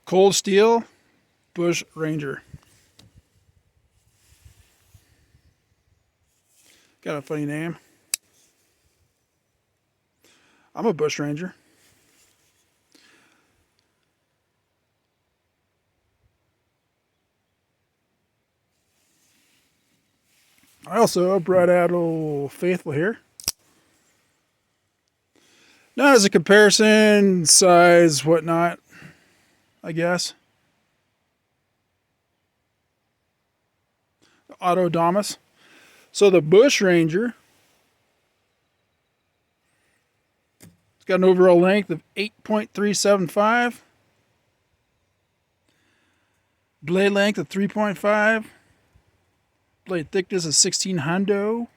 Cold Steel Bush Ranger. Got a funny name. I'm a Bush Ranger. I also brought out old Faithful here. Not as a comparison, size, whatnot, I guess. Autodamus. So the Bush Ranger, it's got an overall length of 8.375, blade length of 3.5, blade thickness of 16 hundo,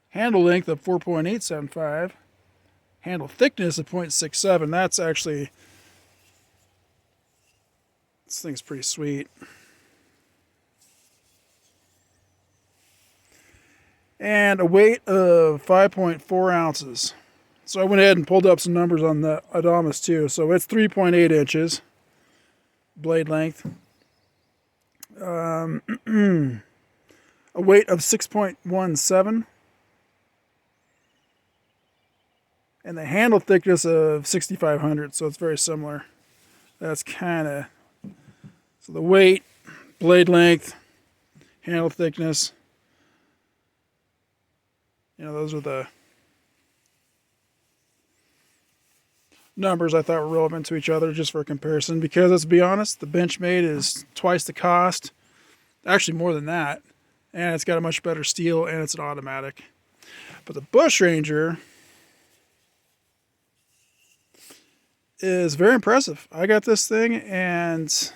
handle length of 4.875, handle thickness of 0.67. That's actually, this thing's pretty sweet. And a weight of 5.4 ounces. So I went ahead and pulled up some numbers on the Adamas too. So it's 3.8 inches blade length. A weight of 6.17. And the handle thickness of 6,500. So it's very similar. That's kind of, so the weight, blade length, handle thickness. You know, those are the numbers I thought were relevant to each other just for comparison. Because let's be honest, the Benchmade is twice the cost. Actually more than that. And it's got a much better steel and it's an automatic. But the Bush Ranger is very impressive. I got this thing and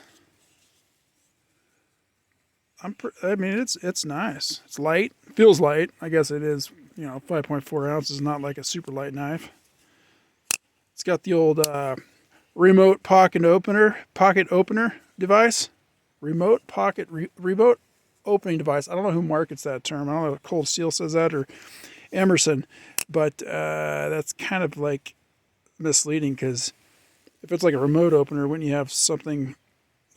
I mean, it's nice. It's light. Feels light. I guess it is. You know, 5.4 ounces, not like a super light knife. It's got the old remote pocket opener device. Remote opening device. I don't know who markets that term. I don't know if Cold Steel says that or Emerson, but that's kind of like misleading because if it's like a remote opener, wouldn't you have something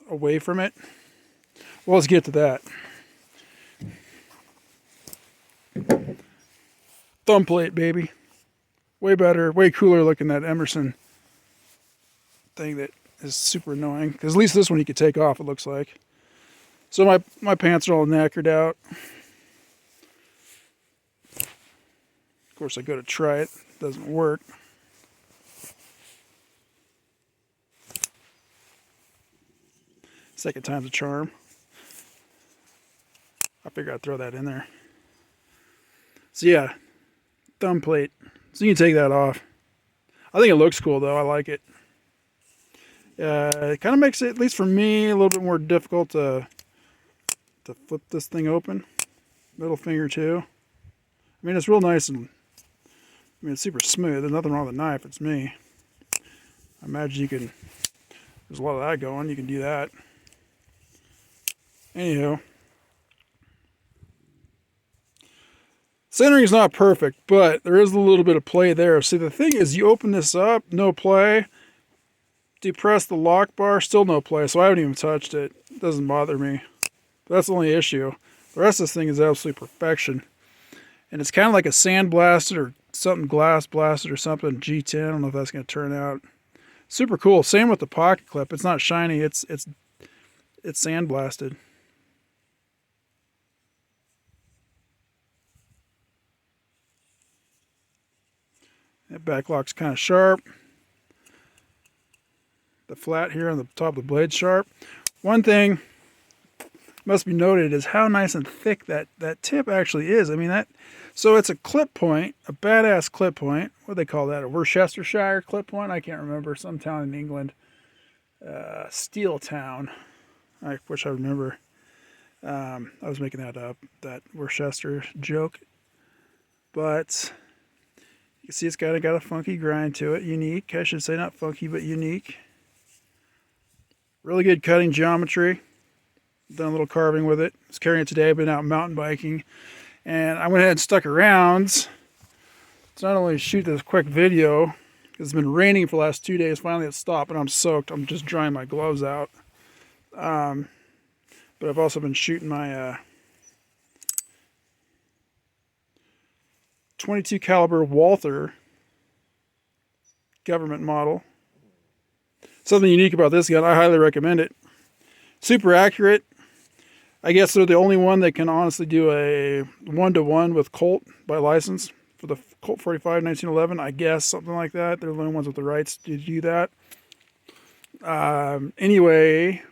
away from it? Well, let's get to that. Thumb plate, baby. Way better, way cooler looking that Emerson thing that is super annoying. Because at least this one you could take off, it looks like. So my pants are all knackered out. Of course, I go to try it. It doesn't work. Second time's a charm. I figured I'd throw that in there. So yeah, thumb plate. So you can take that off. I think it looks cool though. I like it. It kind of makes it, at least for me, a little bit more difficult to flip this thing open. Middle finger too. I mean, it's real nice and, I mean, it's super smooth. There's nothing wrong with the knife. It's me. I imagine you can, there's a lot of that going. You can do that. Anyhow. Centering is not perfect, but there is a little bit of play there. See, the thing is, you open this up, no play. Depress the lock bar, still no play. So I haven't even touched it. It doesn't bother me. But that's the only issue. The rest of this thing is absolute perfection. And it's kind of like a sand blasted or something glass blasted or something. G10. I don't know if that's going to turn out. Super cool. Same with the pocket clip. It's not shiny. It's sand blasted. That back lock's kind of sharp. The flat here on the top of the blade sharp. One thing must be noted is how nice and thick that tip actually is. I mean, so it's a clip point, a badass clip point. What do they call that? A Worcestershire clip point? I can't remember. Some town in England. Steel Town. I wish I remember. I was making that up, that Worcester joke. But you can see it's got a funky grind to it. Unique. I should say not funky, but unique. Really good cutting geometry. Done a little carving with it. I was carrying it today. I've been out mountain biking. And I went ahead and stuck around to not only shoot this quick video, because it's been raining for the last 2 days. Finally it stopped, and I'm soaked. I'm just drying my gloves out. But I've also been shooting my 22 caliber Walther government model. Something unique about this gun, I highly recommend it. Super accurate. I guess they're the only one that can honestly do a 1-to-1 with Colt by license for the Colt 45 1911. I guess something like that. They're the only ones with the rights to do that. Anyway,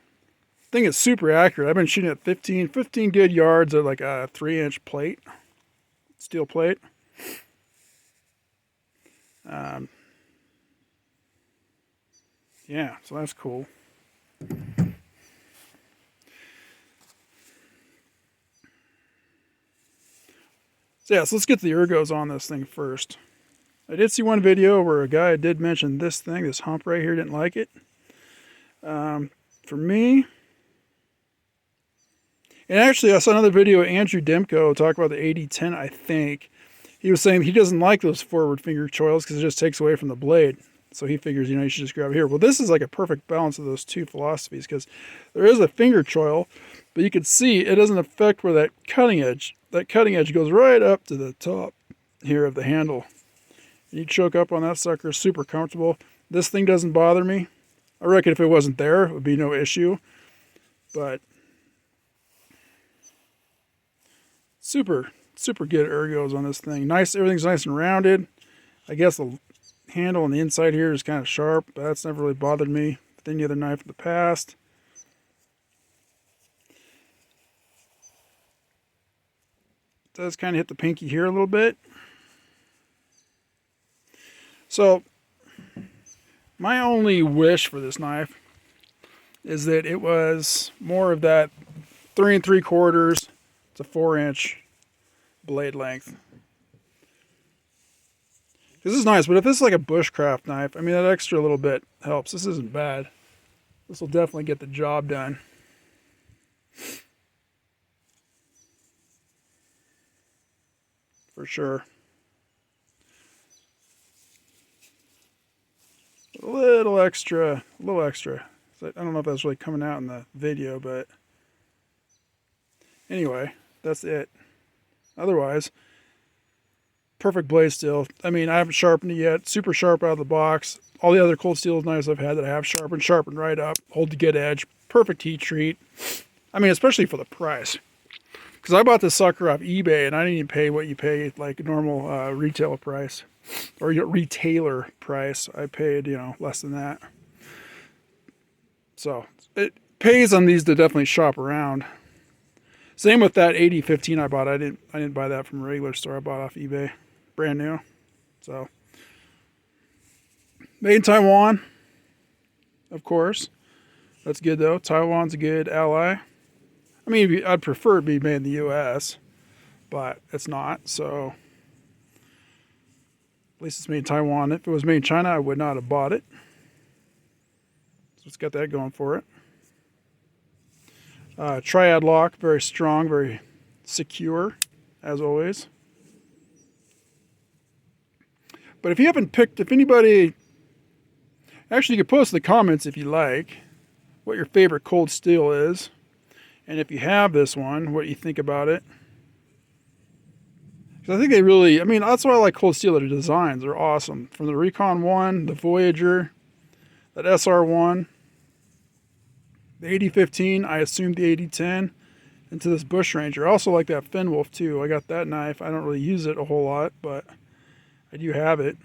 thing is super accurate. I've been shooting at 15 good yards at like a 3-inch plate, steel plate. Yeah, so that's cool. So yeah, so let's get the ergos on this thing first. I did see one video where a guy did mention this thing, this hump right here, didn't like it. For me, and actually I saw another video of Andrew Demko talk about the 80-10, I think. He was saying he doesn't like those forward finger choils because it just takes away from the blade. So he figures, you should just grab it here. Well, this is like a perfect balance of those two philosophies, because there is a finger choil, but you can see it doesn't affect where that cutting edge goes right up to the top here of the handle. You choke up on that sucker, super comfortable. This thing doesn't bother me. I reckon if it wasn't there, it would be no issue. But super good ergos on this thing. Nice, everything's nice and rounded. I guess the handle on the inside here is kind of sharp, but that's never really bothered me with any other knife in the past. It does kind of hit the pinky here a little bit. So my only wish for this knife is that it was more of that 3 3/4 to 4-inch blade length. This is nice, but if this is like a bushcraft knife, I mean, that extra little bit helps. This isn't bad. This will definitely get the job done. For sure. A little extra. So I don't know if that's really coming out in the video, but anyway, that's it. Otherwise, perfect blade steel. I mean, I haven't sharpened it yet. Super sharp out of the box. All the other cold steel knives I've had that I have sharpened right up. Hold the good edge. Perfect heat treat. I mean, especially for the price. Because I bought this sucker off eBay, and I didn't even pay what you pay, like a normal retailer price. Or retailer price. I paid, less than that. So, it pays on these to definitely shop around. Same with that 80-15 I bought. I didn't buy that from a regular store. I bought off eBay. Brand new. So, made in Taiwan, of course. That's good though. Taiwan's a good ally. I mean, I'd prefer it be made in the U.S., but it's not. So, at least it's made in Taiwan. If it was made in China, I would not have bought it. So it's got that going for it. Triad lock, very strong, very secure, as always. But if you haven't picked, if anybody, actually you can post in the comments if you like, what your favorite cold steel is. And if you have this one, what you think about it. Because I think they really, I mean, that's why I like cold steel. Their designs are awesome. From the Recon 1, the Voyager, that SR1, the 80-15, I assumed the 80-10, and to this Bush Ranger. I also like that Fenwolf too. I got that knife. I don't really use it a whole lot, but I do have it.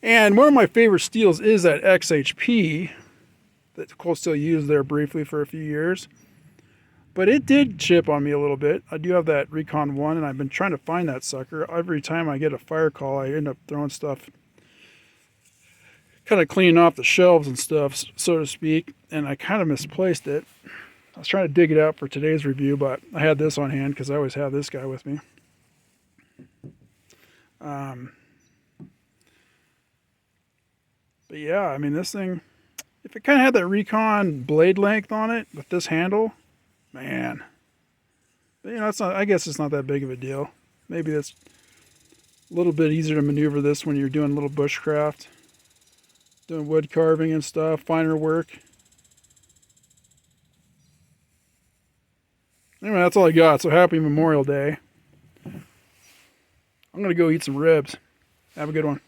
And one of my favorite steels is that XHP that Cold Steel used there briefly for a few years. But it did chip on me a little bit. I do have that Recon 1, and I've been trying to find that sucker. Every time I get a fire call, I end up throwing stuff, kind of cleaning off the shelves and stuff, so to speak, and I kind of misplaced it. I was trying to dig it out for today's review, but I had this on hand because I always have this guy with me. But yeah, I mean, this thing, if it kind of had that Recon blade length on it with this handle, man, it's not, I guess it's not that big of a deal. Maybe that's A little bit easier to maneuver this when you're doing little bushcraft, doing wood carving and stuff, finer work. Anyway, that's all I got. So happy Memorial Day. I'm going to go eat some ribs. Have a good one.